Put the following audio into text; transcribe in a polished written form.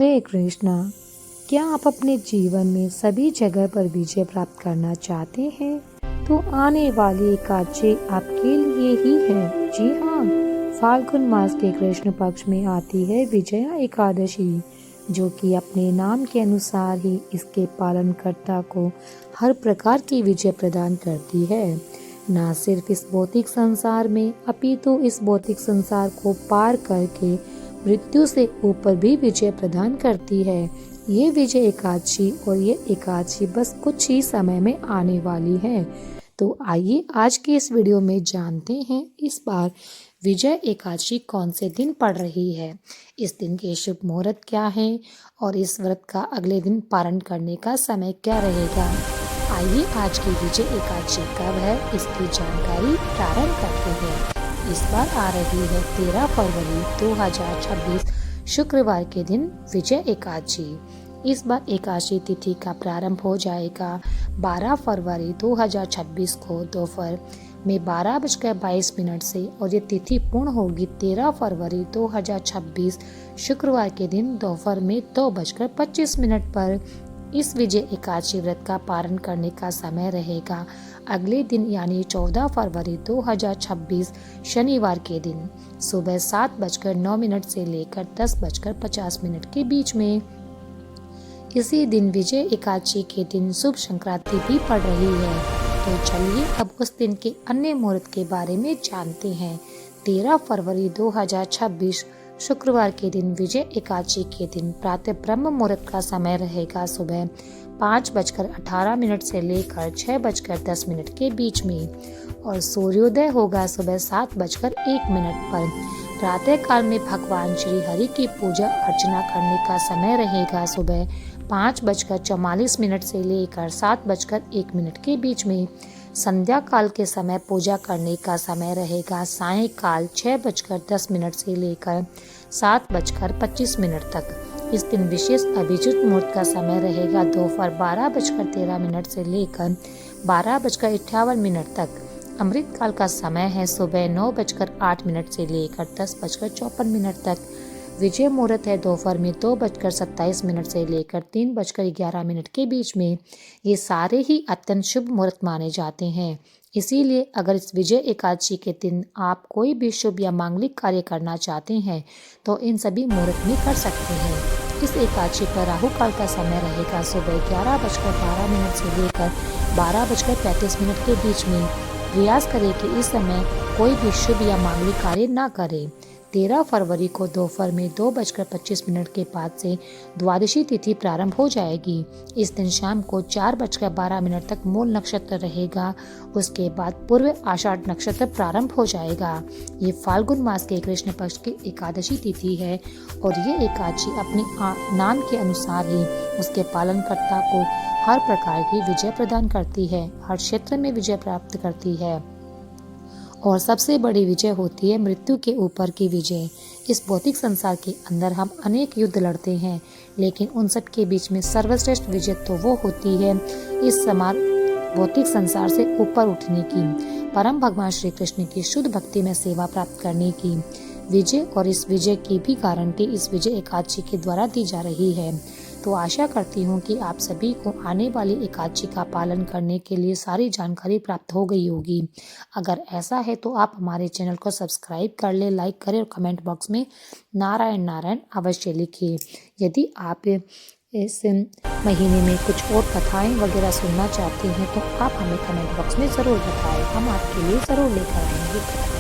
हरे कृष्णा। क्या आप अपने जीवन में सभी जगह पर विजय प्राप्त करना चाहते हैं? तो आने वाली एकादशी आपके लिए ही है। जी हाँ, फाल्गुन मास के कृष्ण पक्ष में आती है विजया एकादशी, जो कि अपने नाम के अनुसार ही इसके पालनकर्ता को हर प्रकार की विजय प्रदान करती है। न सिर्फ इस भौतिक संसार में, अपितु इस भौतिक संसार को पार करके मृत्यु से ऊपर भी विजय प्रदान करती है। ये विजय एकादशी और ये एकादशी बस कुछ ही समय में आने वाली है। तो आइए आज के इस वीडियो में जानते हैं इस बार विजय एकादशी कौन से दिन पड़ रही है, इस दिन के शुभ मुहूर्त क्या है और इस व्रत का अगले दिन पारण करने का समय क्या रहेगा। आइए आज की विजय एकादशी कब है, इसकी जानकारी प्रारंभ करते हैं। इस बार आ रही है 13 फरवरी 2026 शुक्रवार के दिन विजय एकादशी। इस बार एकादशी तिथि का प्रारंभ हो जाएगा 12 फरवरी 2026 को दोपहर में 12:22 से और ये तिथि पूर्ण होगी 13 फरवरी 2026 शुक्रवार के दिन दोपहर में 2:25 पर। इस विजय एकादशी व्रत का पारण करने का समय रहेगा अगले दिन यानी 14 फरवरी 2026 शनिवार के दिन सुबह 7:09 से लेकर 10:50 के बीच में। इसी दिन विजय एकादशी के दिन शुभ संक्रांति भी पड़ रही है। तो चलिए अब उस दिन के अन्य मुहूर्त के बारे में जानते हैं। 13 फरवरी 2026 शुक्रवार के दिन विजय एकादशी के दिन प्रातः ब्रह्म मुहूर्त का समय रहेगा सुबह 5:18 से लेकर 6:10 के बीच में और सूर्योदय होगा सुबह 7:01 पर। प्रातः काल में भगवान श्री हरि की पूजा अर्चना करने का समय रहेगा सुबह 5:44 से लेकर 7:01 के बीच में। संध्या काल के समय पूजा करने का समय रहेगा सायंकाल 6:10 से लेकर 7:25 तक। इस दिन विशेष अभिजित मुहूर्त का समय रहेगा दोपहर 12:13 से लेकर 12:58 तक। अमृत काल का समय है सुबह 9:08 से लेकर 10:54 तक। विजय मुहूर्त है दोपहर में 2:27 से लेकर 3:11 के बीच में। ये सारे ही अत्यंत शुभ मुहूर्त माने जाते हैं। इसीलिए अगर इस विजय एकादशी के दिन आप कोई भी शुभ या मांगलिक कार्य करना चाहते हैं तो इन सभी मुहूर्त में कर सकते हैं। इस एकादशी पर राहु काल का समय रहेगा सुबह 11:12 से लेकर 12:35 के बीच में। प्रयास करें कि इस समय कोई भी शुभ या मांगलिक कार्य ना करें। 13 फरवरी को दोपहर में 2:25 के बाद से द्वादशी तिथि प्रारंभ हो जाएगी। इस दिन शाम को 4:12 तक मूल नक्षत्र रहेगा। उसके बाद पूर्व आषाढ़ नक्षत्र प्रारंभ हो जाएगा। ये फाल्गुन मास के कृष्ण पक्ष की एकादशी तिथि है और ये एकादशी अपने नाम के अनुसार ही उसके पालनकर्ता को हर प्रकार की विजय प्रदान करती है, हर क्षेत्र में विजय प्राप्त करती है और सबसे बड़ी विजय होती है मृत्यु के ऊपर की विजय। इस भौतिक संसार के अंदर हम अनेक युद्ध लड़ते हैं, लेकिन उन सब के बीच में सर्वश्रेष्ठ विजय तो वो होती है इस समान भौतिक संसार से ऊपर उठने की, परम भगवान श्री कृष्ण की शुद्ध भक्ति में सेवा प्राप्त करने की विजय। और इस विजय की भी गारंटी इस विजय एकादशी के द्वारा दी जा रही है। तो आशा करती हूँ कि आप सभी को आने वाली एकादशी का पालन करने के लिए सारी जानकारी प्राप्त हो गई होगी। अगर ऐसा है तो आप हमारे चैनल को सब्सक्राइब कर ले, लाइक करें और कमेंट बॉक्स में नारायण नारायण अवश्य लिखिए। यदि आप इस महीने में कुछ और कथाएं वगैरह सुनना चाहते हैं तो आप हमें कमेंट बॉक्स में ज़रूर बताएं, हम आपके लिए ज़रूर लेकर आएंगे।